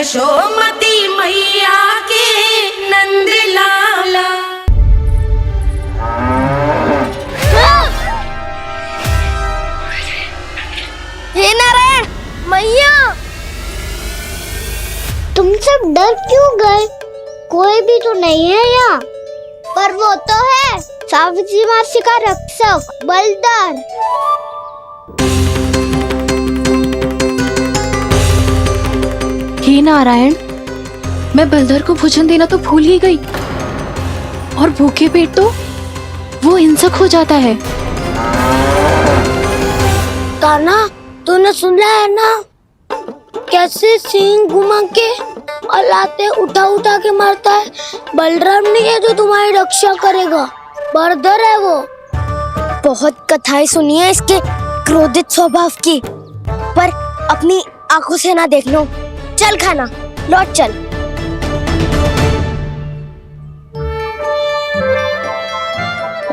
यशोमती मैया के नंद लाला। हे नारायण मैया, तुम सब डर क्यों गए? कोई भी तो नहीं है यहाँ। पर वो तो है, सावित्री मासी का रक्षक बलदार। हे नारायण, मैं बलधर को भोजन देना तो भूल ही गई, और भूखे पेट तो वो हिंसक हो जाता है। कान्हा, तूने सुना है ना कैसे सींग घुमा के और लाते उठा उठा के मारता है? बलराम नहीं है जो तुम्हारी रक्षा करेगा, बलधर है वो। बहुत कथाएं सुनी है इसके क्रोधित स्वभाव की, पर अपनी आंखों से ना देख लो। चल खाना, लौट चल।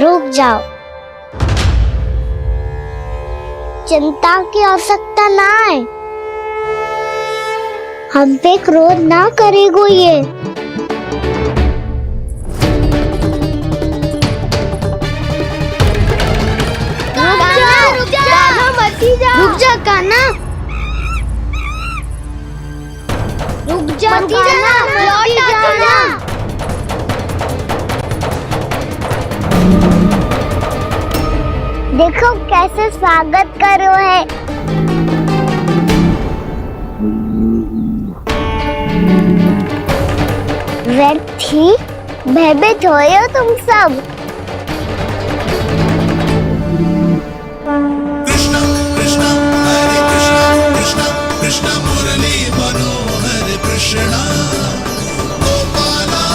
रुक जाओ, चिंता की आवश्यकता ना है। हम पे क्रोध ना करेगो ये। रुक जा कान्हा, रुक जा कान्हा, लौट आ। देखो कैसे स्वागत करो है। व्यर्थी भयभीत हो तुम सब। कृष्णा कृष्णा हरे कृष्णा कृष्णा कृष्णा मुरली मनोहर कृष्णा गोपाला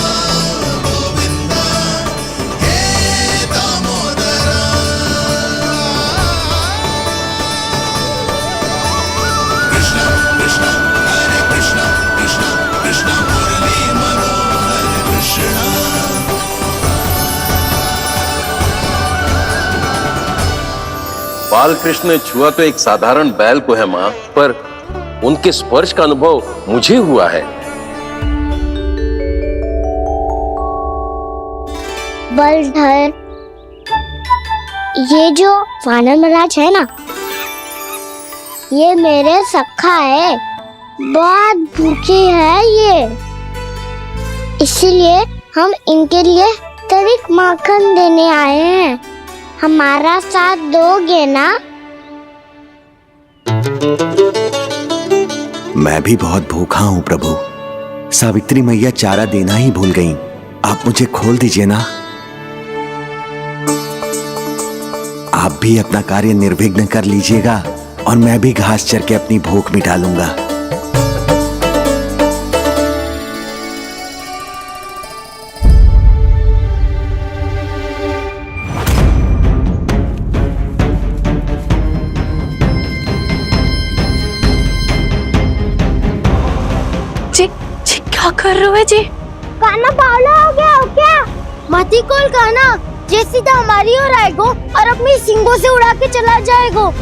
गोविंदा हे दामोदरा। कृष्णा कृष्णा हरे कृष्णा कृष्णा कृष्णा मुरली मनोहर कृष्णा। बाल कृष्ण ने छुआ तो एक साधारण बैल को है माँ, पर उनके स्पर्श का अनुभव मुझे हुआ है। बलधर, ये जो वानर महाराज है ना, ये मेरे सखा है। बहुत भूखे है ये, इसीलिए हम इनके लिए तनिक माखन देने आए हैं। हमारा साथ दोगे ना? मैं भी बहुत भूखा हूँ प्रभु। सावित्री मैया चारा देना ही भूल गईं। आप मुझे खोल दीजिए ना। आप भी अपना कार्य निर्विघ्न कर लीजिएगा और मैं भी घास चर के अपनी भूख मिटा लूंगा। क्या कर रहे हो जी? कान्हा पावला हो गया हो क्या? मती कोल कान्हा, ये सीधा हमारी ओर आएगो और अपनी सींगों से उड़ा के चला जाएगो।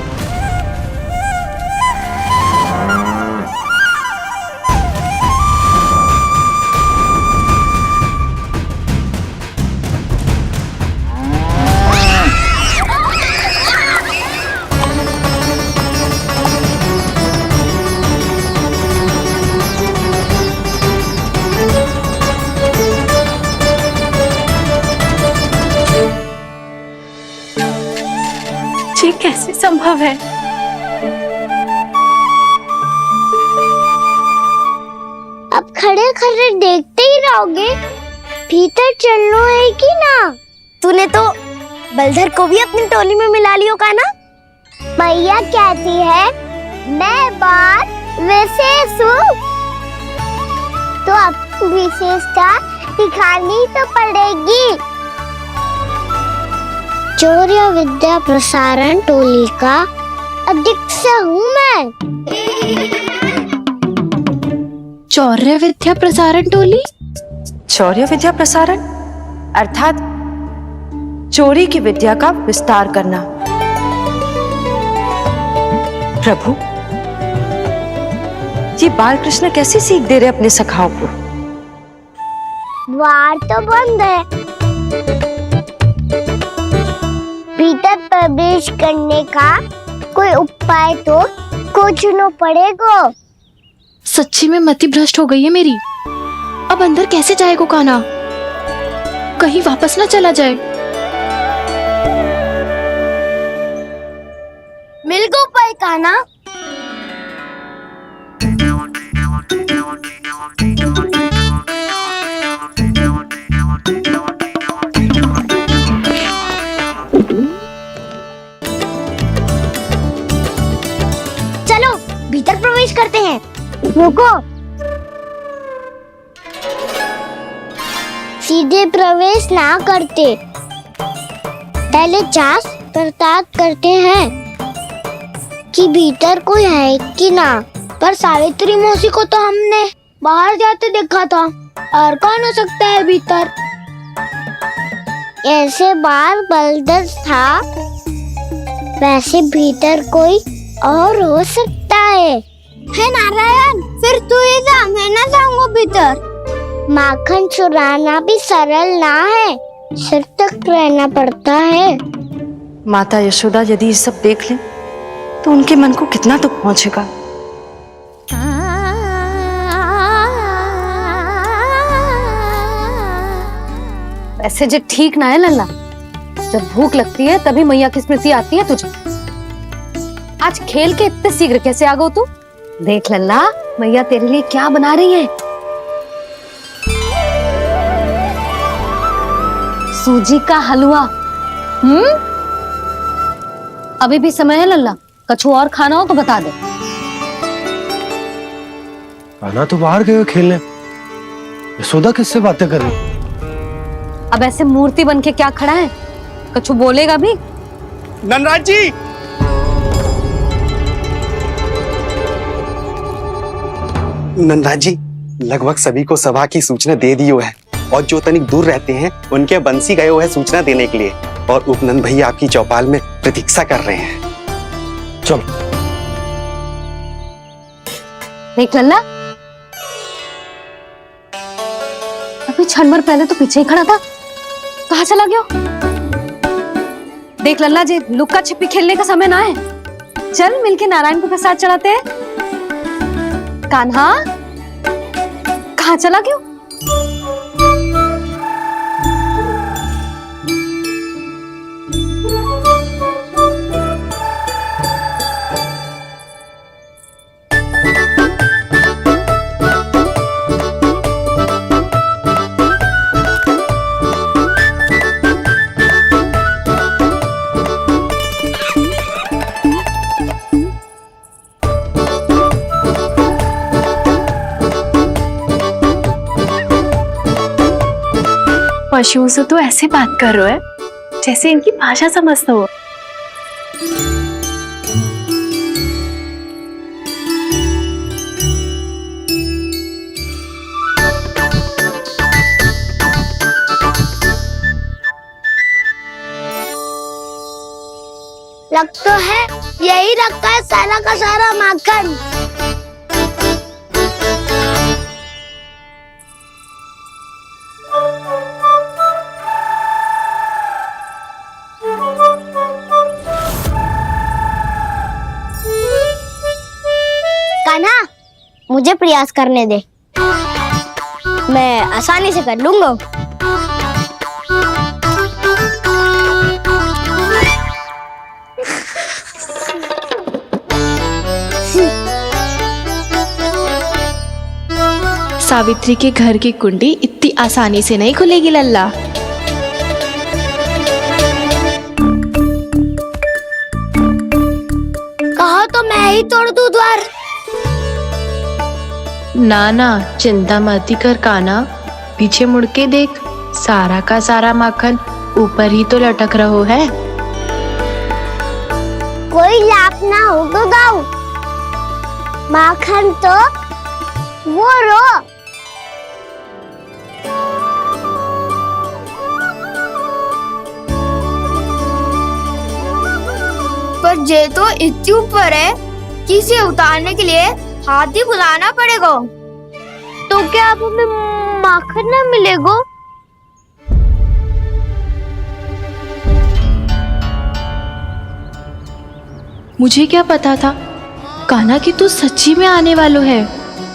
ये कैसे संभव है? अब खड़े खड़े देखते ही रहोगे? भीतर चलना है कि ना? तूने तो बलधर को भी अपनी टोली में मिला लियो का ना? मैया कहती है मैं बात विशेष हूँ, तो अपनी विशेषता दिखानी तो पड़ेगी। चौर्य विद्या प्रसारण टोली का अध्यक्ष हूँ मैं। चौर्य विद्या प्रसारण टोली? चौर्य विद्या प्रसारण अर्थात चोरी की विद्या का विस्तार करना। प्रभु, ये बाल कृष्ण कैसी सीख दे रहे अपने सखाओं को? द्वार तो बंद है, भीतर प्रवेश करने का कोई उपाय तो खोजना पड़ेगा। सच्ची में मति भ्रष्ट हो गई है मेरी। अब अंदर कैसे जाएगा कान्हा? कहीं वापस ना चला जाए। मिल गो उपाय कान्हा। चलो भीतर प्रवेश करते हैं। रुको, सीधे प्रवेश ना करते, पहले जांच पड़ताल करते हैं कि भीतर कोई है कि ना। पर सावित्री मौसी को तो हमने बाहर जाते देखा था, और कौन हो सकता है भीतर? ऐसे बार बलदर था, वैसे भीतर कोई और हो सकता है नारायण? फिर तू ही जा, मैं ना जाऊंगा भीतर। माखन चुराना भी सरल ना है, सिर तक रहना पड़ता है। माता यशोदा यदि ये सब देख लें तो उनके मन को कितना दुख पहुंचेगा। ऐसे जो ठीक ना है लल्ला, जब भूख लगती है तभी मैया की स्मृति आती है तुझे। आज खेल के इतने शीघ्र कैसे आ गो तू? देख लल्ला, मैया तेरे लिए क्या बना रही है। सूजी का हलवा। अभी भी समय है लल्ला, कछु और खाना हो तो बता दे। कान्हा तो बाहर गए खेलने, यशोदा किससे बातें कर रही? अब ऐसे मूर्ति बन के क्या खड़ा है, कछु बोलेगा भी? नंदराज जी, नंदराज जी, लगभग सभी को सभा की सूचना दे दी है, और जो तनिक दूर रहते हैं उनके बंसी गए हुए सूचना देने के लिए, और उपनंद भैया आपकी चौपाल में प्रतीक्षा कर रहे हैं। चलो। देख लल्ला, अभी क्षण भर पहले तो पीछे ही खड़ा था, कहाँ चला गया? देख लल्ला जी, लुक्का छिपी खेलने का समय ना है। चल मिलके नारायण को प्रसाद चढ़ाते हैं। कान्हा, कहाँ चला गया? पशुओं से तो ऐसे बात कर रहे हो जैसे इनकी भाषा समझते हो। लग तो है यही रखा है सारा का सारा माखन। कान्हा, मुझे प्रयास करने दे, मैं आसानी से कर लूंगा। सावित्री के घर की कुंडी इतनी आसानी से नहीं खुलेगी लल्ला। कहो तो मैं ही तोड़ दूं द्वार। ना ना, चिंता मत कर कान्हा, पीछे मुड़ के देख, सारा का सारा माखन ऊपर ही तो लटक रहो है। कोई लाभ ना होगा गाँव, माखन तो वो रो। पर जे तो इतनी ऊपर है कि इसे उतारने के लिए हाथी बुलाना पड़ेगा। तो क्या अब हमें माखन ना मिलेगा? मुझे क्या पता था कान्हा कि तू सच्ची में आने वालो है।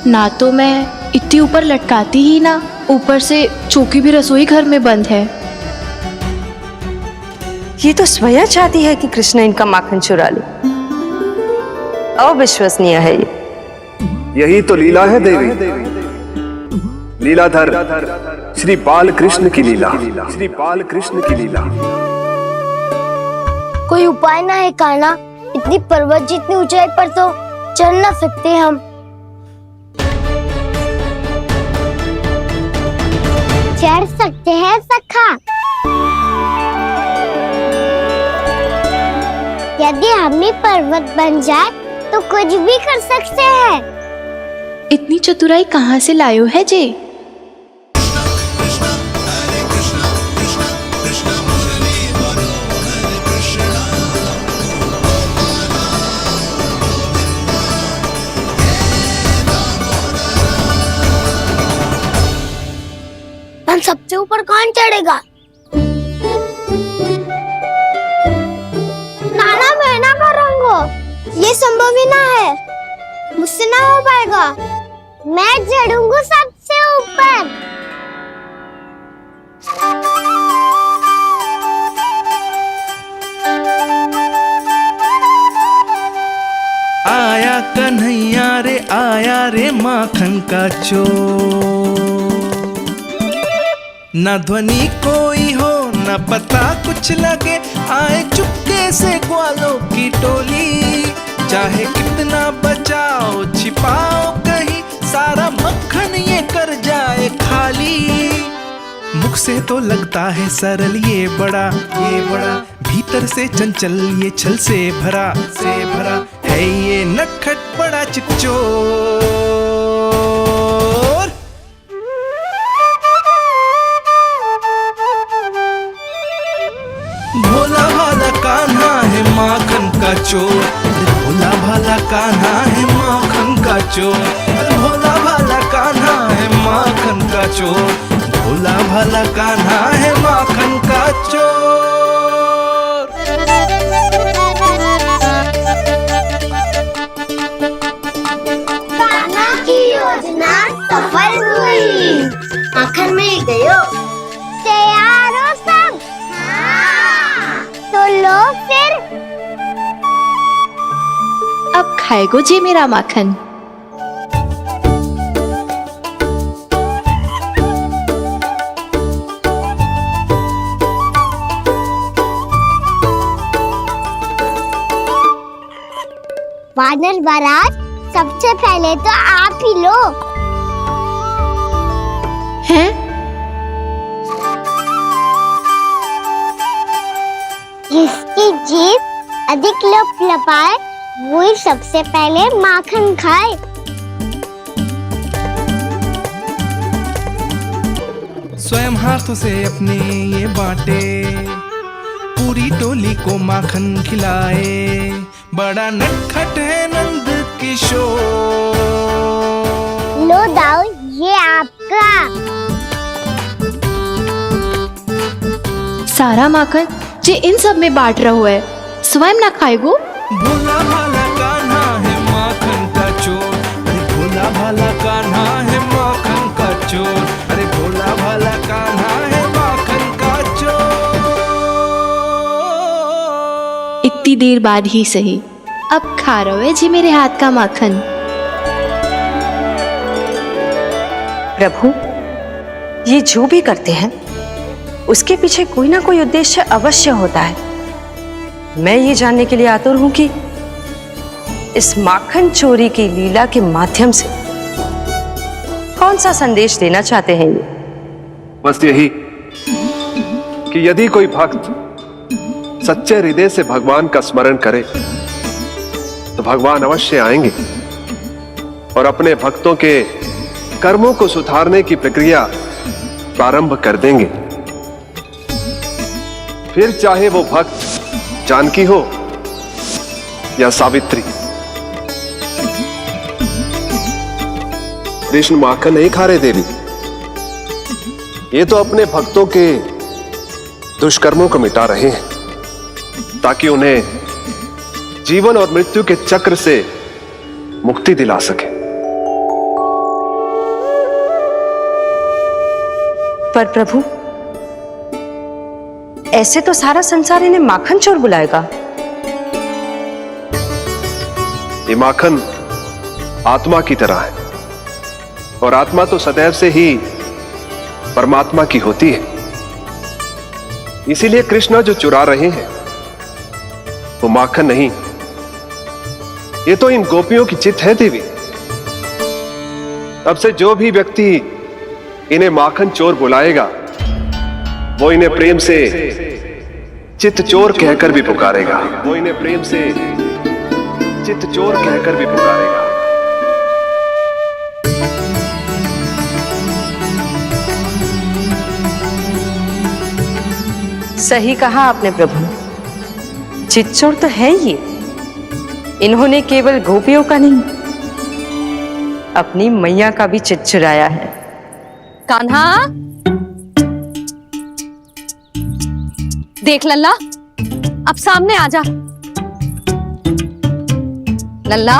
ना तो मैं इतनी ऊपर लटकाती ही ना, ऊपर से चौकी भी रसोई घर में बंद है। ये तो स्वयं चाहती है कि कृष्ण इनका माखन चुरा ले। अविश्वसनीय है ये। यही तो लीला है देवी, लीलाधर श्री बाल कृष्ण की लीला, श्री बाल कृष्ण की लीला। कोई उपाय ना है कान्हा? इतनी पर्वत जितनी ऊंचाई पर तो चढ़ ना सकते हम। चढ़ सकते हैं सखा, यदि हम ही पर्वत बन जाए तो कुछ भी कर सकते हैं। इतनी चतुराई कहाँ से लायो है जे? हम सबसे ऊपर कौन चढ़ेगा? नाना मैं ना करूँगा, ये संभव ही ना है, मुझसे ना हो पाएगा। मैं चढ़ूंगा सबसे ऊपर। आया कन्हैया रे आया रे माखन का चोर, न ध्वनि कोई हो न पता कुछ लगे, आए चुपके से ग्वालों की टोली। चाहे कितना बचाओ छिपाओ कहीं, सारा मक्खन ये कर जाए खाली। मुख से तो लगता है सरल ये बड़ा भीतर से चंचल ये छल से भरा है ये नटखट बड़ा चिकचोर। भोला भाला कान्हा है माखन का चोर, भोला भाला कान्हा है माखन का चोर, भोला भाला कान्हा है माखन का चोर, भोला भाला कान्हा है माखन का चोर। कान्हा की योजना सफल हुई, माखन मिल गयो। तैयार हो सब? हाँ। तो लो फिर। अब खाएगो जे मेरा माखन। वानर महाराज, सबसे पहले तो आप ही लो। हैं? जिसकी जीभ अधिक लपलपाए वही सबसे पहले माखन खाए। स्वयं हाथों से अपने ये बांटे, पूरी टोली को माखन खिलाए, बड़ा नटखट है नंद किशोर। लो दाऊ, ये आपका। सारा माखन जे इन सब में बांट रहो है, स्वयं ना खाएगो। भोला भाला कान्हा है माखन का चोर, अरे भोला भाला कान्हा है माखन का चोर, अरे भोला भाला कान्हा है माखन का चोर। इतनी देर बाद ही सही, अब खा रहो है जी मेरे हाथ का माखन। प्रभु, ये जो भी करते हैं उसके पीछे कोई ना कोई उद्देश्य अवश्य होता है। मैं ये जानने के लिए आतुर हूं कि इस माखन चोरी की लीला के माध्यम से कौन सा संदेश देना चाहते हैं ये। बस यही कि यदि कोई भक्त सच्चे हृदय से भगवान का स्मरण करे तो भगवान अवश्य आएंगे और अपने भक्तों के कर्मों को सुधारने की प्रक्रिया प्रारंभ कर देंगे। फिर चाहे वो भक्त जानकी हो या सावित्री। कृष्ण माखन नहीं खा रहे देवी, ये तो अपने भक्तों के दुष्कर्मों को मिटा रहे हैं ताकि उन्हें जीवन और मृत्यु के चक्र से मुक्ति दिला सके। पर प्रभु, ऐसे तो सारा संसार इन्हें माखन चोर बुलाएगा। ये माखन आत्मा की तरह है और आत्मा तो सदैव से ही परमात्मा की होती है। इसीलिए कृष्ण जो चुरा रहे हैं वो माखन नहीं, ये तो इन गोपियों की चित्त है देवी। अब से जो भी व्यक्ति इन्हें माखन चोर बुलाएगा वो इन्हें प्रेम से चित्त चोर कहकर भी पुकारेगा। वो इन्हें प्रेम से चित्त चोर कहकर भी पुकारेगा। सही कहा आपने प्रभु, चित्त चोर तो है ये। इन्होंने केवल गोपियों का नहीं, अपनी मैया का भी चित्त चुराया है। कान्हा, देख लल्ला, अब सामने आ जा। लल्ला,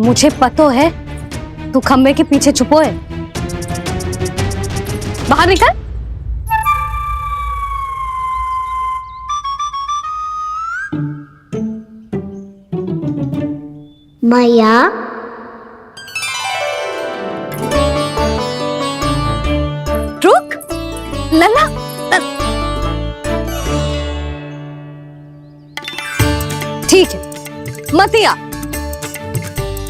मुझे पतो है तू खम्बे के पीछे छुपो है। बाहर निकल। मैया, रुक लल्ला, ठीक है मत आ,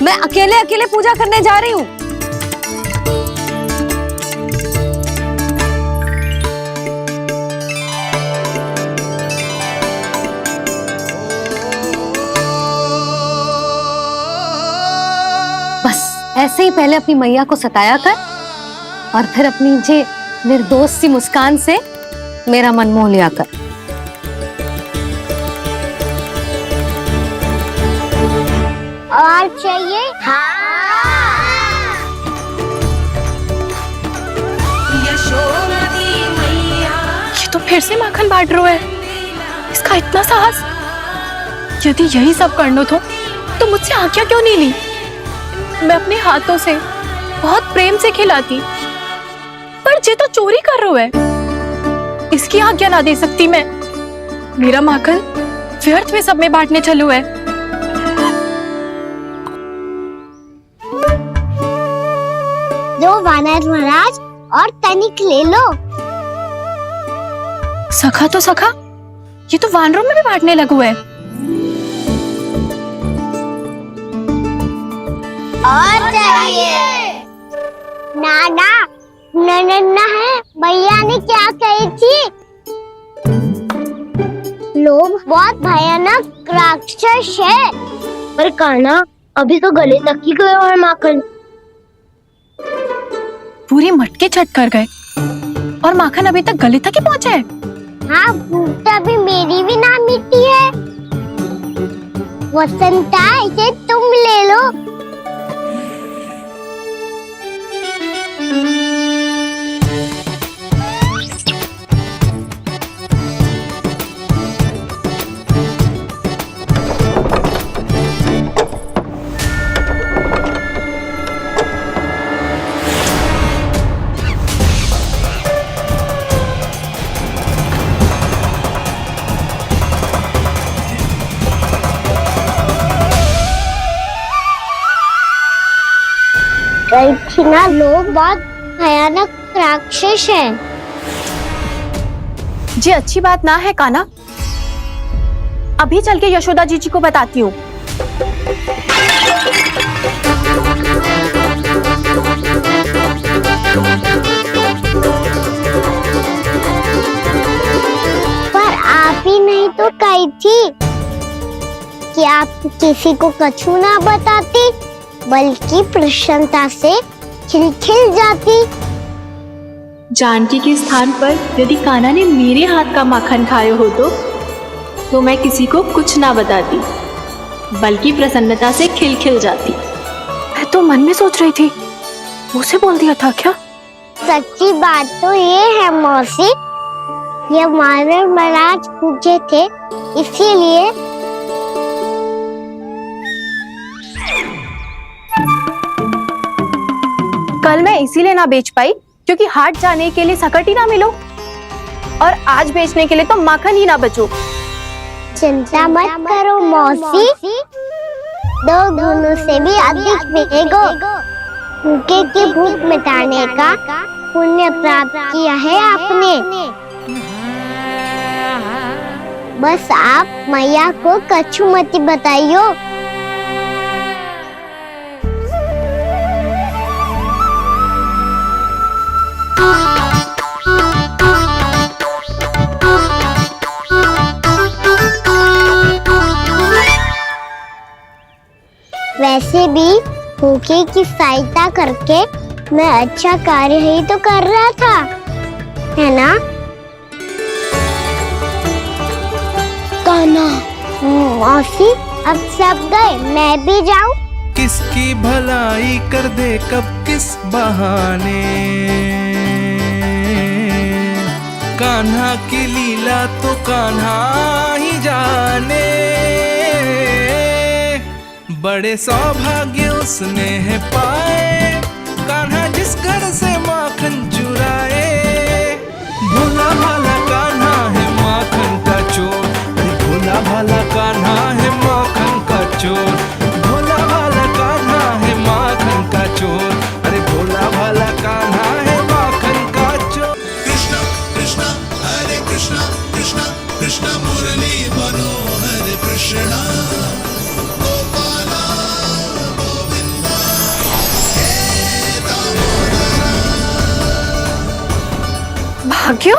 मैं अकेले अकेले पूजा करने जा रही हूँ। बस ऐसे ही पहले अपनी मैया को सताया कर और फिर अपनी जे निर्दोष सी मुस्कान से मेरा मन मोह लिया कर। और चाहिए? ये तो फिर से माखन बांट रहा है। इसका इतना साहस। यदि यही सब करना तो मुझसे आज्ञा क्यों नहीं ली? मैं अपने हाथों से बहुत प्रेम से खिलाती, पर ये तो चोरी कर रहा है। इसकी आज्ञा ना दे सकती मैं। मेरा माखन व्यर्थ में सब में बांटने चलू है। दो वानर महाराज और तनिक ले लो। सखा तो सखा, ये तो वानरों में भी बांटने लगू है। और चाहिए? नाना, नन्ना है, भैया ने क्या कही थी? लोभ बहुत भयानक राक्षस है। पर कान्हा, अभी तो गले तक ही गया है माखन। पूरी मटके छट कर गए और माखन अभी तक गले तक ही पहुंचा है। हाँ, तभी मेरी भी ना मिट्टी है। वसंता, इसे तुम ले लो। ना, लोग बहुत भयानक राक्षस हैं। जी अच्छी बात ना है कान्हा। अभी चल के यशोदा जी को बताती हूँ। पर आप ही नहीं तो कही थी कि आप किसी को कछु ना बताती, बल्कि प्रसन्नता से खिलखिल जाती। जानकी के स्थान पर यदि कान्हा ने मेरे हाथ का माखन खाया हो तो मैं किसी को कुछ ना बताती, बल्कि प्रसन्नता से खिलखिल जाती। मैं तो मन में सोच रही थी, मुझसे बोल दिया था क्या? सच्ची बात तो ये है मौसी, ये मानव महाराज पूछे थे इसीलिए। कल मैं इसीलिए ना बेच पाई क्योंकि हाट जाने के लिए सकट ही ना मिलो, और आज बेचने के लिए तो माखन ही ना बचो। चिंता मत करो मौसी, 2 गुणों से भी अधिक मिलेगा। भूखे की भूख मिटाने का पुण्य प्राप्त किया है आपने। बस आप मैया को कछुमती बताइयो। वैसे भी भूखे की सहायता करके मैं अच्छा कार्य ही तो कर रहा था, है ना? कान्हा, मौसी अब सब गए, मैं भी जाऊं? किसकी भलाई कर दे कब किस बहाने, कान्हा की लीला तो कान्हा ही जाने। बड़े सौभाग्य उसने है पाए, कान्हा जिस घर से माखन चुराए। भोला भाला कान्हा है माखन का चोर, भोला भाला कान्हा है माखन का चोर, भोला भाला कान्हा है माखन का चोर, अरे भोला भाला कान्हा है माखन का चोर। कृष्णा कृष्णा हरे कृष्णा कृष्णा कृष्णा मुरली मनोहर कृष्णा गोपाला गोविंदा हे दामोदरा। भाग्यो,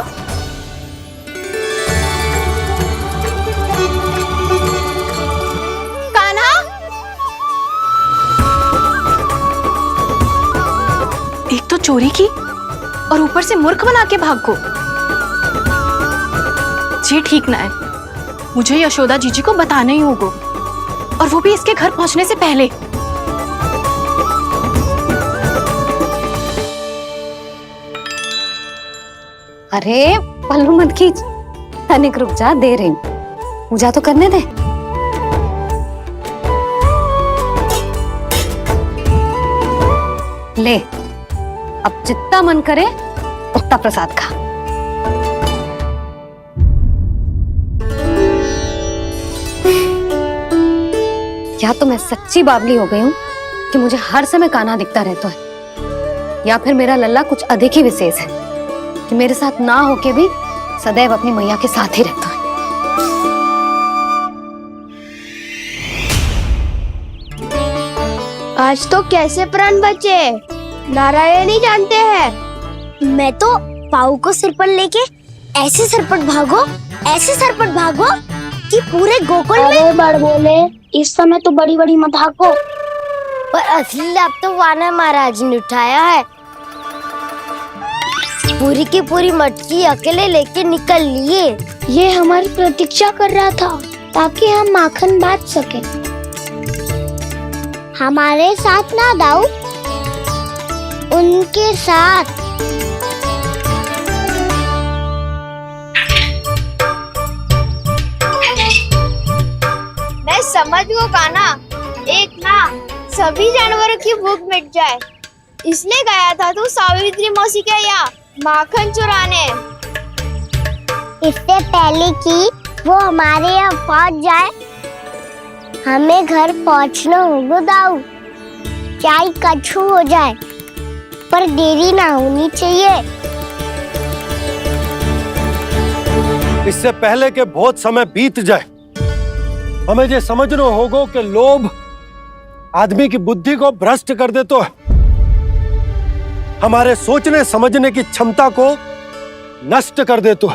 कान्हा, एक तो चोरी की और ऊपर से मूर्ख बना के भाग को। ये ठीक ना है, मुझे यशोदा जीजी को बताना ही होगा, और वो भी इसके घर पहुंचने से पहले। अरे पल्लू मत खींच, तनिक रुक जा, दे रही हूँ, पूजा तो करने दे। ले, अब जितना मन करे उतना प्रसाद खा। या तो मैं सच्ची बावली हो गई हूँ कि मुझे हर समय कान्हा दिखता रहता है, या फिर मेरा लल्ला कुछ अधिक ही विशेष है कि मेरे साथ ना होके भी सदैव अपनी मैया के साथ ही रहता है। आज तो कैसे प्राण बचे नारायण ही जानते हैं। मैं तो पाऊ को सिर पर लेके ऐसे सरपट भागो कि पूरे गोकुल में बड़ बोले। इस समय तो बड़ी बड़ी मत हाको, पर असली लाभ तो वानर महाराज ने उठाया है। पूरी की पूरी मटकी अकेले लेके निकल लिए। ये हमारी प्रतीक्षा कर रहा था ताकि हम माखन बांट सके। हमारे साथ ना दाऊ, उनके साथ। मैं समझ गो कान्हा, एक ना सभी जानवरों की भूख मिट जाए, इसलिए गया था तू सावित्री मौसी के यहाँ माखन चुराने। इससे पहले कि वो हमारे यहाँ पहुँच जाए, हमें घर पहुँचना होगा दाऊ, चाहे कछु हो जाए, पर देरी ना होनी चाहिए। इससे पहले के बहुत समय बीत जाए, हमें ये समझना होगा कि लोभ आदमी की बुद्धि को भ्रष्ट कर दे, तो हमारे सोचने समझने की क्षमता को नष्ट कर दे। तो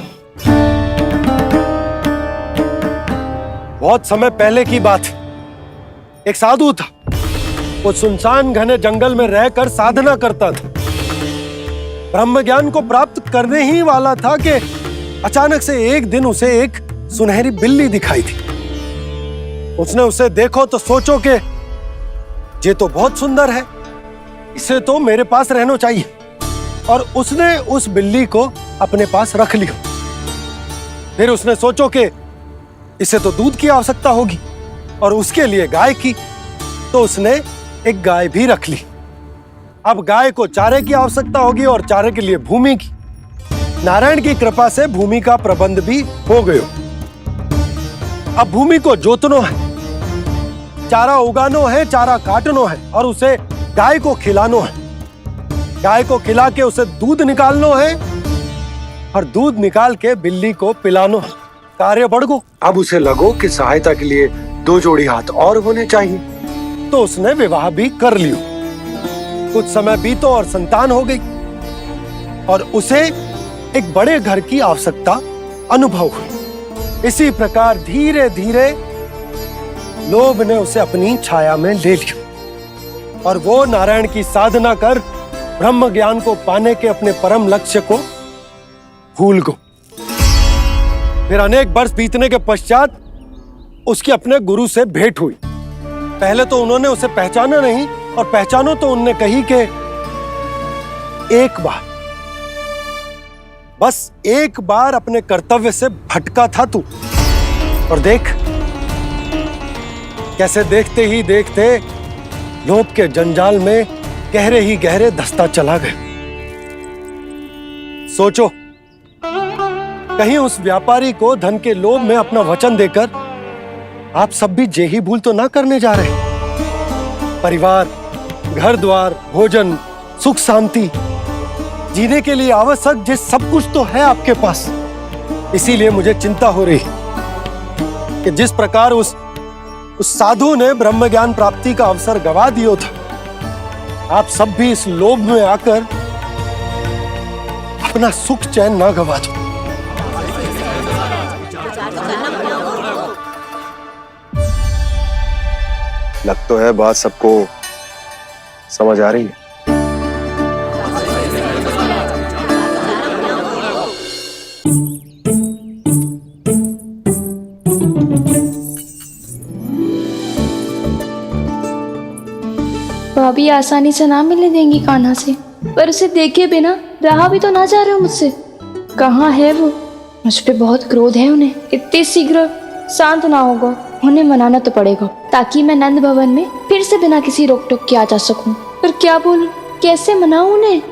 बहुत समय पहले की बात, एक साधु था, वो सुनसान घने जंगल में रहकर साधना करता था। ब्रह्म ज्ञान को प्राप्त करने ही वाला था कि अचानक से एक दिन उसे एक सुनहरी बिल्ली दिखाई थी। उसने उसे देखो तो सोचो कि ये तो बहुत सुंदर है, इसे तो मेरे पास रहना चाहिए, और उसने उस बिल्ली को अपने पास रख लिया। फिर उसने सोचो कि इसे तो दूध की आवश्यकता होगी और उसके लिए गाय की, तो उसने एक गाय भी रख ली। अब गाय को चारे की आवश्यकता होगी और चारे के लिए भूमि की। नारायण की कृपा से भूमि का प्रबंध भी हो गयो। अब भूमि को जोतनो है, चारा उगानो है, चारा काटनो है और उसे गाय को खिलानो है। गाय को खिला के उसे दूध निकालनो है और दूध निकाल के बिल्ली को पिलानो है। कार्य बढ़ गो। अब उसे लगो कि सहायता के लिए 2 जोड़ी हाथ और होने चाहिए, तो उसने विवाह भी कर लियो। कुछ समय बीतो और संतान हो गई और उसे एक बड़े घर की आवश्यकता अनुभव हुई। इसी प्रकार धीरे धीरे लोभ ने उसे अपनी छाया में ले लिया और वो नारायण की साधना कर ब्रह्म ज्ञान को पाने के अपने परम लक्ष्य को भूल गो। फिर अनेक वर्ष बीतने के पश्चात उसकी अपने गुरु से भेंट हुई। पहले तो उन्होंने उसे पहचाना नहीं, और पहचानो तो उनने कही कि एक बार, बस एक बार अपने कर्तव्य से भटका था तू, और देख कैसे देखते ही देखते लोभ के जंजाल में गहरे ही गहरे धंसता चला गया। सोचो, कहीं उस व्यापारी को धन के लोभ में अपना वचन देकर आप सब भी जे ही भूल तो ना करने जा रहे। परिवार, घर द्वार, भोजन, सुख शांति जीने के लिए आवश्यक जिस सब कुछ तो है आपके पास। इसीलिए मुझे चिंता हो रही कि जिस प्रकार उस साधु ने ब्रह्म ज्ञान प्राप्ति का अवसर गवा दिया था, आप सब भी इस लोभ में आकर अपना सुख चैन ना गवा दो। लग तो है बात सबको समझ आ रही है। भाभी आसानी से ना मिलने देंगी कान्हा से, पर उसे देखे बिना रहा भी तो ना जा रहे हो मुझसे। कहाँ है वो? मुझ पे बहुत क्रोध है उन्हें। इतनी शीघ्र शांत ना होगा, उन्हें मनाना तो पड़ेगा ताकि मैं नंद भवन में फिर से बिना किसी रोक टोक के आ जा सकूं। पर क्या बोलूं, कैसे मनाऊं उन्हें?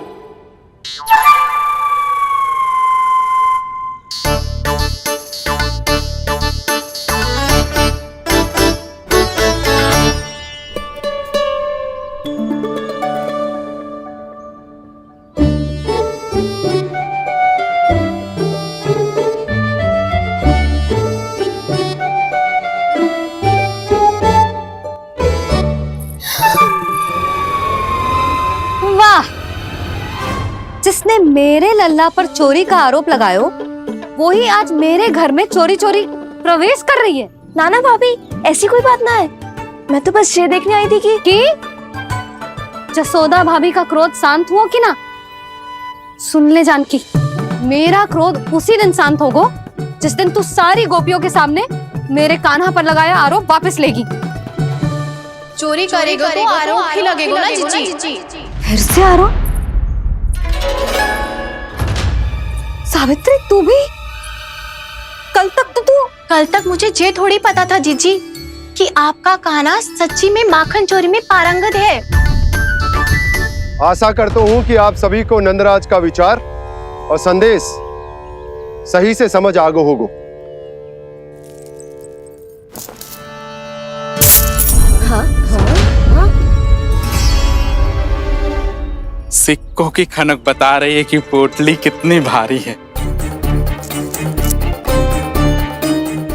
जिसने मेरे लल्ला पर चोरी का आरोप लगायो, वो ही आज मेरे घर में चोरी चोरी प्रवेश कर रही है। नाना भाभी, ऐसी कोई बात ना है, मैं तो बस ये देखने आई थी कि जसोदा भाभी का क्रोध शांत हुआ कि ना? सुन ले जानकी, मेरा क्रोध उसी दिन शांत होगा जिस दिन तू सारी गोपियों के सामने मेरे कान्हा पर लगाया आरोप वापस लेगी। चोरी करेगा तो आरोप ही लगेगा ना जीजी। फिर से आरोप? सावित्री, तू भी? कल तक मुझे ये थोड़ी पता था जीजी कि आपका कान्हा सच्ची में माखन चोरी में पारंगत है। आशा करता हूं कि आप सभी को नंदराज का विचार और संदेश सही से समझ आ गो होगो। सिक्कों की खनक बता रही है कि पोटली कितनी भारी है।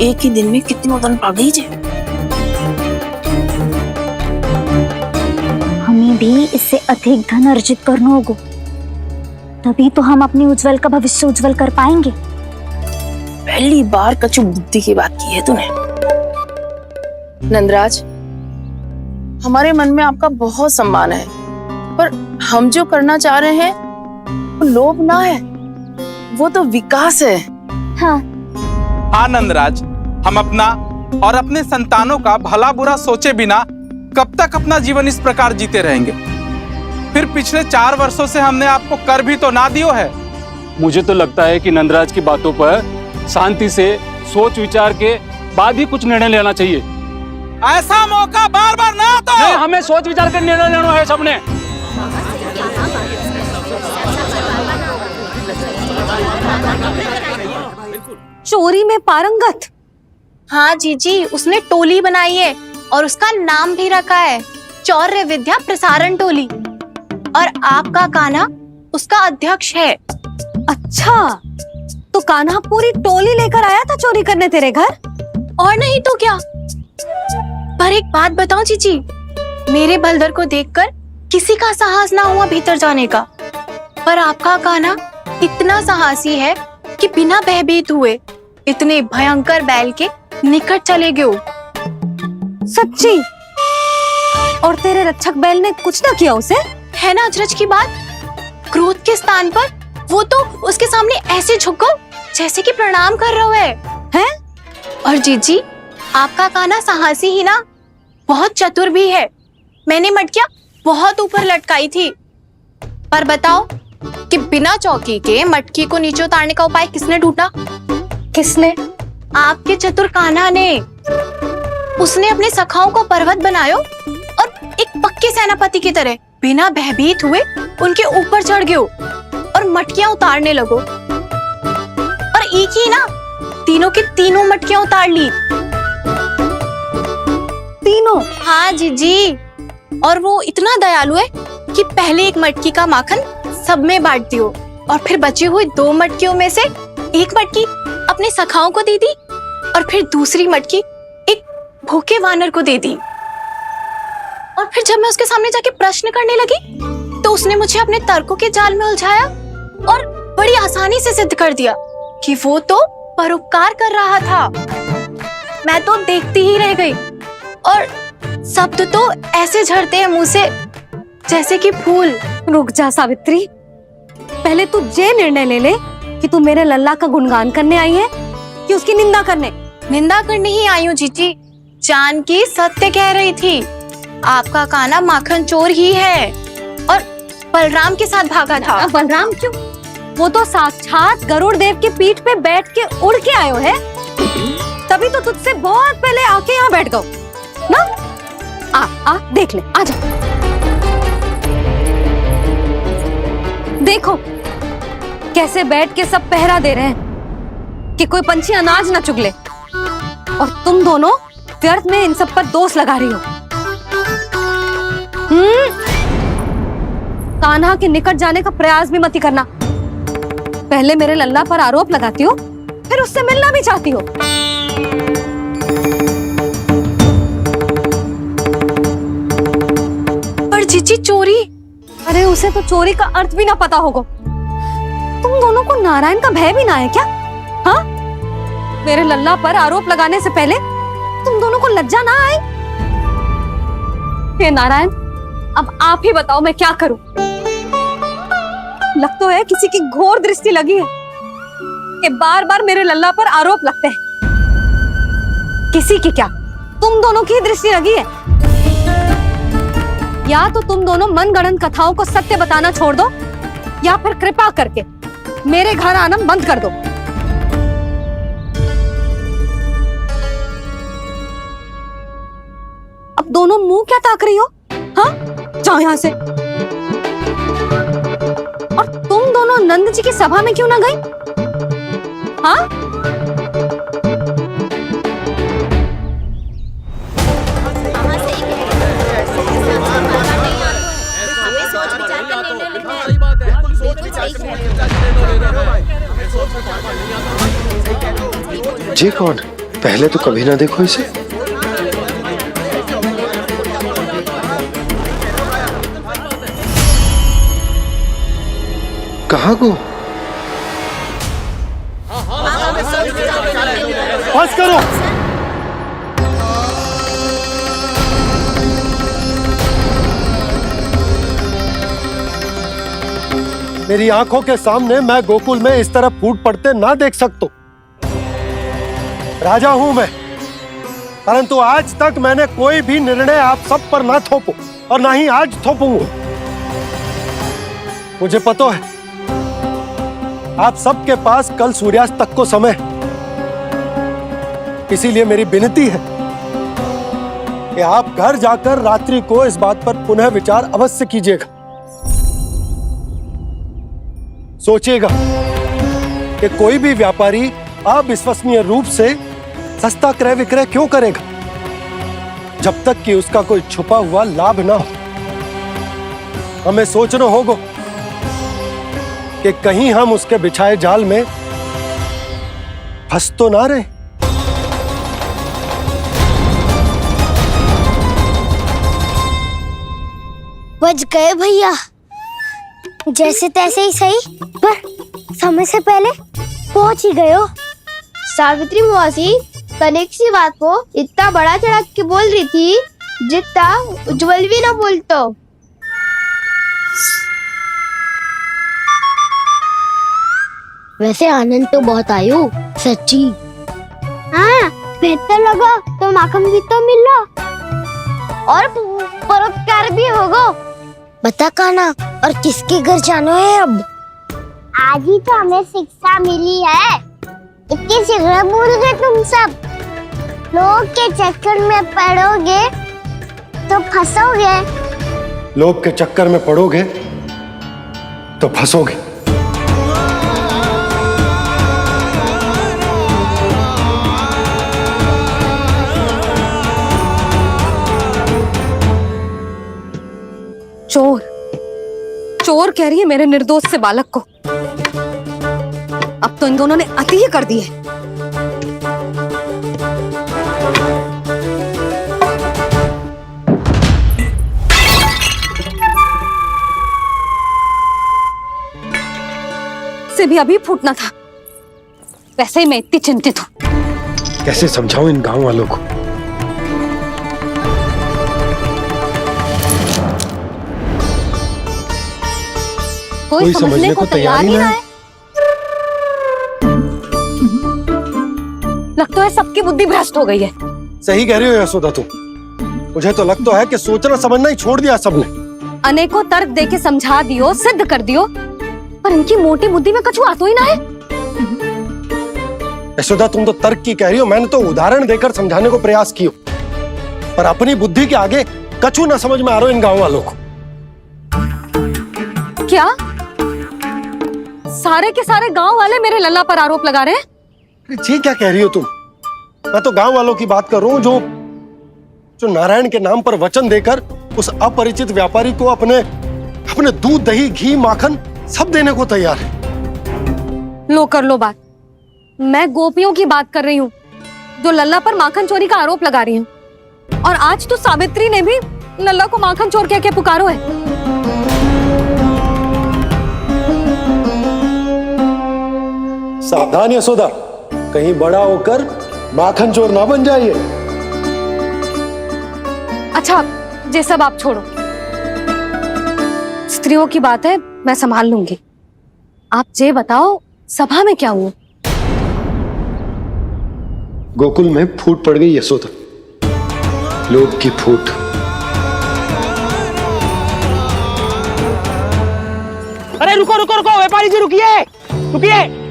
एक ही दिन में कितनी वजन पा गई जे। हमें भी इससे अधिक धन अर्जित करना होगा, तभी तो हम अपने उज्जवल का भविष्य उज्जवल कर पाएंगे। पहली बार कछु बुद्धि की बात की है तूने। नंदराज, हमारे मन में आपका बहुत सम्मान है, पर हम जो करना चाह रहे हैं वो लोभ ना है, वो तो विकास है। हाँ हाँ नंदराज, हम अपना और अपने संतानों का भला बुरा सोचे बिना कब तक अपना जीवन इस प्रकार जीते रहेंगे? फिर पिछले 4 वर्षों से हमने आपको कर भी तो ना दियो है। मुझे तो लगता है कि नंदराज की बातों पर शांति से सोच विचार के बाद ही कुछ निर्णय लेना चाहिए। ऐसा मौका बार बार ना आता। नहीं, हमें सोच विचार कर निर्णय लेना है सबने। चोरी में पारंगत। हाँ जीजी, उसने टोली बनाई है और उसका नाम भी रखा है चौर्य विद्या प्रसारण टोली, और आपका कान्हा उसका अध्यक्ष है। अच्छा, तो कान्हा पूरी टोली लेकर आया था चोरी करने तेरे घर? और नहीं तो क्या। पर एक बात बताऊं जीजी, मेरे बलदर को देखकर किसी का साहस ना हुआ भीतर जाने का, पर आपका कान्हा इतना साहसी है कि बिना भयभीत हुए इतने भयंकर बैल के निकट चले गए। सच्ची? और तेरे रक्षक बैल ने कुछ ना किया उसे? है ना अचरज की बात। क्रोध के स्थान पर वो तो उसके सामने ऐसे झुको जैसे कि प्रणाम कर रहा है? और जीजी, आपका कान्हा साहसी ही ना, बहुत चतुर भी है। मैंने मटकियां बहुत ऊपर लटकाई थी, पर बताओ कि बिना चौकी के मटकी को नीचे उतारने का उपाय किसने ढूंढा? किसने? आपके चतुर कान्हा ने। उसने अपने सखाओं को पर्वत बनायो और एक पक्के सेनापति की तरह बिना भयभीत हुए उनके ऊपर चढ़ गयो और मटकियां उतारने लगो, और एक ही ना, तीनों की तीनों मटकियां उतार ली। तीनों? हाँ जीजी, और वो इतना दयालु है कि पहले एक मटकी का माखन सब में बांट दियो, और फिर बची हुई 2 मटकियों में से एक मटकी अपने सखाओं को दे दी, और फिर दूसरी मटकी एक भूखे वानर को दे दी। और फिर जब मैं उसके सामने जाके प्रश्न करने लगी तो उसने मुझे अपने तर्कों के जाल में उलझाया और बड़ी आसानी से सिद्ध कर दिया कि वो तो परोपकार कर रहा था। मैं तो देखती ही रह गई, और शब्द तो ऐसे झड़ते हैं मुंह से जैसे कि फूल। रुक जा सावित्री, पहले तू ये निर्णय ले ले कि तू मेरे लल्ला का गुणगान करने आई है कि उसकी निंदा करने? निंदा करने ही आई हूँ जीजी। जानकी सत्य कह रही थी, आपका कान्हा माखन चोर ही है और बलराम के साथ भागा था। बलराम क्यों? वो तो साक्षात गरुड़ देव की पीठ पे बैठ के उड़ के आयो है, तभी तो तुझसे बहुत पहले आके यहाँ बैठ गओ ना। आ देख ले, आ जा। देखो कैसे बैठ के सब पहरा दे रहे हैं कि कोई पंछी अनाज ना चुगले, और तुम दोनों व्यर्थ में इन सब पर दोष लगा रही हो। कान्हा के निकट जाने का प्रयास भी मत ही करना। पहले मेरे लल्ला पर आरोप लगाती हो, फिर उससे मिलना भी चाहती हो। पर जीजी चोरी? अरे उसे तो चोरी का अर्थ भी ना पता होगा। तुम दोनों को नारायण का भय भी ना है क्या? हाँ, मेरे लल्ला पर आरोप लगाने से पहले तुम दोनों को लज्जा ना आई? हे नारायण, अब आप ही बताओ मैं क्या करूं। लग तो है किसी की घोर दृष्टि लगी है कि बार बार मेरे लल्ला पर आरोप लगते हैं। किसी की क्या, तुम दोनों की दृष्टि लगी है। या तो तुम दोनों मनगढ़ंत कथाओं को सत्य बताना छोड़ दो, या फिर कृपा करके मेरे घर आना बंद कर दो। अब दोनों मुंह क्या ताक रही हो? हाँ, जाओ यहां से। और तुम दोनों नंद जी की सभा में क्यों ना गई? हाँ, जी कौन? पहले तो कभी ना देखो इसे। कहाँ को? बस करो। मेरी आंखों के सामने मैं गोकुल में इस तरह फूट पड़ते ना देख सकता। राजा हूं मैं, परंतु आज तक मैंने कोई भी निर्णय आप सब पर ना थोपो और ना ही आज थोपूंगा। मुझे पता है आप सबके पास कल सूर्यास्त तक को समय, इसीलिए मेरी विनती है कि आप घर जाकर रात्रि को इस बात पर पुनः विचार अवश्य कीजिएगा। सोचिएगा कि कोई भी व्यापारी अविश्वसनीय रूप से सस्ता क्रय विक्रय क्यों करेगा जब तक कि उसका कोई छुपा हुआ लाभ ना हो। हमें सोचना होगा कि कहीं हम उसके बिछाए जाल में फंस तो ना रहे। बच गए भैया, जैसे तैसे ही सही, पर समय से पहले पहुंच ही गए हो। सावित्री मौसी तनिक सी बात को इतना बड़ा चढ़ा के बोल रही थी जितना उज्जवल भी ना बोलतो। वैसे आनंद तो बहुत आयो, सच्ची। हाँ, बेहतर लगा तो माखन भी तो मिल रहा और परोपकार भी होगा। बता काना, और किसके घर जाना है अब? आज ही तो हमें शिक्षा मिली है, इतनी शीघ्र भूल गए तुम सब। लोग के चक्कर में पड़ोगे तो फंसोगे। लोग के चक्कर में पड़ोगे तो फंसोगे। चोर चोर कह रही है मेरे निर्दोष से बालक को। अब तो इन दोनों ने अति ही कर दी है। से भी अभी फूटना था। वैसे ही मैं इतनी चिंतित हूं। कैसे समझाऊं इन गांव वालों को? कोई समझने को तैयार ही ना है। लगता है सबकी बुद्धि भ्रष्ट हो गई है। सही कह रही हो यशोदा तुम। मुझे तो लगता है कि सोचना समझना ही छोड़ दिया सबने। अनेकों तर्क देके समझा दियो, सिद्ध कर दियो, पर इनकी मोटी बुद्धि में कछु आतो ही ना है। यशोदा तुम तो तर्क की कह रही हो, मैंने तो उदाहरण देकर समझाने को प्रयास किया, पर अपनी बुद्धि के आगे कछु ना समझ में आ रहा इन गांव वालों को। क्या सारे के सारे गांव वाले मेरे लल्ला पर आरोप लगा रहे हैं? जी क्या कह रही हो तुम? मैं तो गांव वालों की बात कर रहा हूं जो नारायण के नाम पर वचन देकर उस अपरिचित व्यापारी को अपने दूध दही घी माखन सब देने को तैयार है। लो कर लो बात। मैं गोपियों की बात कर रही हूँ जो लल्ला पर माखन चोरी का आरोप लगा रही हूँ। और आज तो सावित्री ने भी लल्ला को माखन चोर कह के पुकारो है। सावधान यशोदा, कहीं बड़ा होकर माखन चोर ना बन जाइए। अच्छा, ये सब आप छोड़ो। स्त्रियों की बात है, मैं संभाल लूंगी। आप ये बताओ सभा में क्या हुआ? गोकुल में फूट पड़ गई यशोदा, लोभ की फूट। अरे रुको रुको रुको, व्यापारी जी रुकिए रुकिए।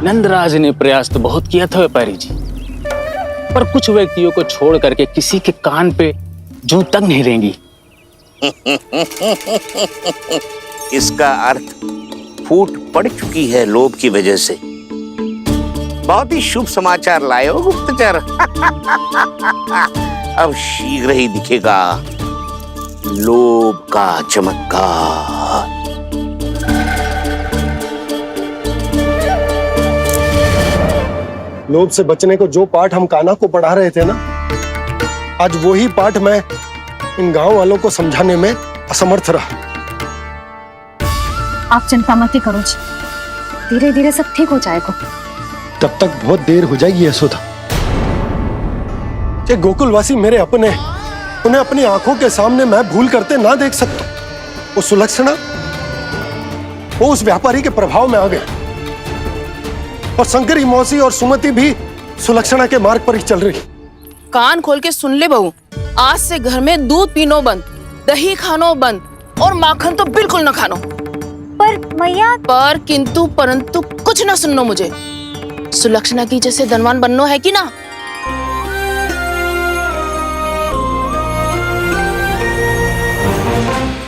नंदराज ने प्रयास तो बहुत किया था व्यापारी जी, पर कुछ व्यक्तियों को छोड़ करके किसी के कान पे जूं तक नहीं रेंगी। इसका अर्थ फूट पड़ चुकी है लोभ की वजह से। बहुत ही शुभ समाचार लाए हो गुप्तचर। अब शीघ्र ही दिखेगा लोभ का चमत्कार। लोभ से बचने को जो पाठ हम कान्हा को पढ़ा रहे थे ना, आज वही पाठ मैं इन गांव वालों को समझाने में असमर्थ रहा। आप चिंता मत करो जी, धीरे धीरे सब ठीक हो जाएगा। तब तक बहुत देर हो जाएगी यशोदा। गोकुलवासी मेरे अपने, उन्हें अपनी आंखों के सामने मैं भूल करते ना देख सकता। वो सुलक्षणा वो उस व्यापारी के प्रभाव में आ गए और शंकरी मौसी और सुमति भी सुलक्षणा के मार्ग पर ही चल रही। कान खोल के सुन ले बहू, आज से घर में दूध पीनो बंद, दही खानो बंद और माखन तो बिल्कुल न खानो। पर मैया, पर किंतु परंतु कुछ ना सुननो मुझे। सुलक्षणा की जैसे धनवान बननो है कि ना?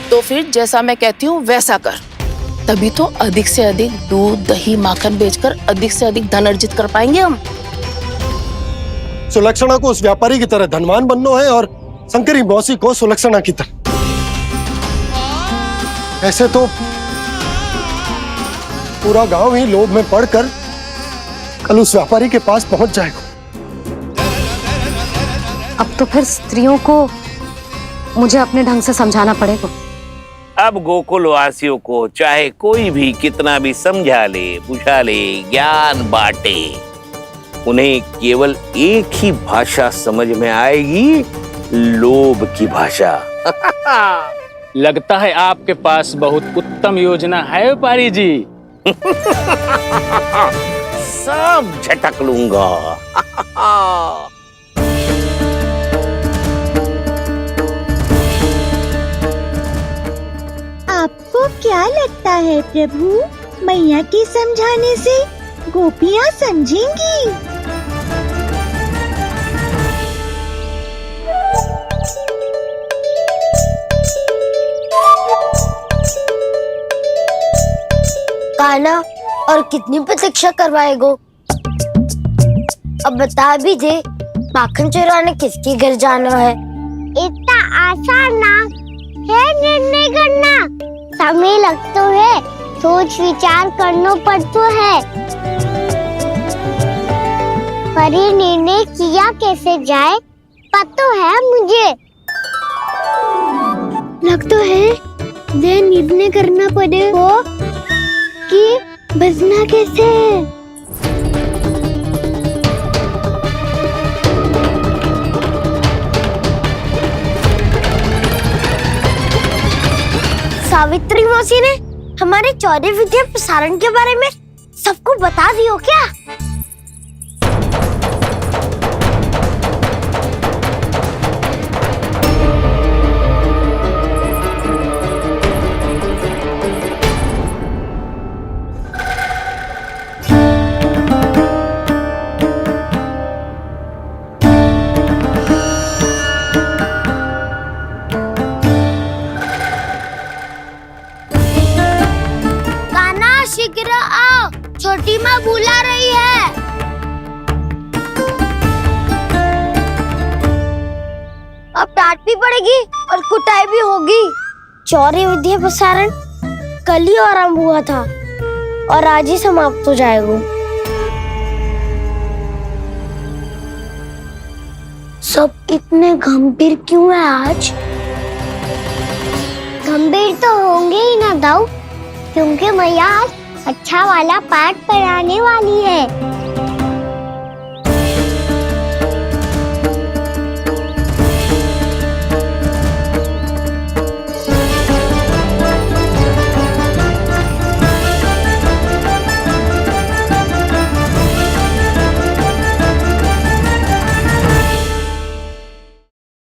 तो फिर जैसा मैं कहती हूँ वैसा कर, तभी तो अधिक से अधिक दूध दही माखन बेचकर अधिक से अधिक धन अर्जित कर पाएंगे हम। सुलक्षणा को उस व्यापारी की तरह धनवान बनना है और शंकरी मौसी को सुलक्षणा की तरह। ऐसे तो पूरा गांव ही लोभ में पड़कर कल उस व्यापारी के पास पहुंच जाएगा। अब तो फिर स्त्रियों को मुझे अपने ढंग से समझाना पड़ेगा। अब गोकुलवासियों को चाहे कोई भी कितना भी समझा ले, बुझा ले, ज्ञान बांटे, उन्हें केवल एक ही भाषा समझ में आएगी, लोभ की भाषा। लगता है आपके पास बहुत उत्तम योजना है व्यापारी जी। सब झटक लूंगा। आपको क्या लगता है प्रभु, मैया के समझाने से गोपियाँ समझेंगी? कान्हा, और कितनी प्रतीक्षा करवाएगो? अब बता भी दे, माखन चुराने किसके घर जाना है? इतना आसान ना है निर्णय करना, समय लगता है, सोच विचार करना पड़ता है। पर ये निर्णय किया कैसे जाए पता है मुझे। लगता है ये निर्णय करना पड़ेगा कि बचना कैसे है। सावित्री मौसी ने हमारे चौदह विद्या प्रसारण के बारे में सबको बता दियो क्या? शीघ्र आओ, छोटी माँ बुला रही है। अब डांट भी पड़ेगी और कुटाई भी होगी। चौरी विद्या प्रसारण कल ही आरंभ हुआ था और आज ही समाप्त हो जाएगा। सब इतने गंभीर क्यों है आज? गंभीर तो होंगे ही ना दाऊ, क्योंकि मैया आज अच्छा वाला पाठ पढ़ाने वाली है।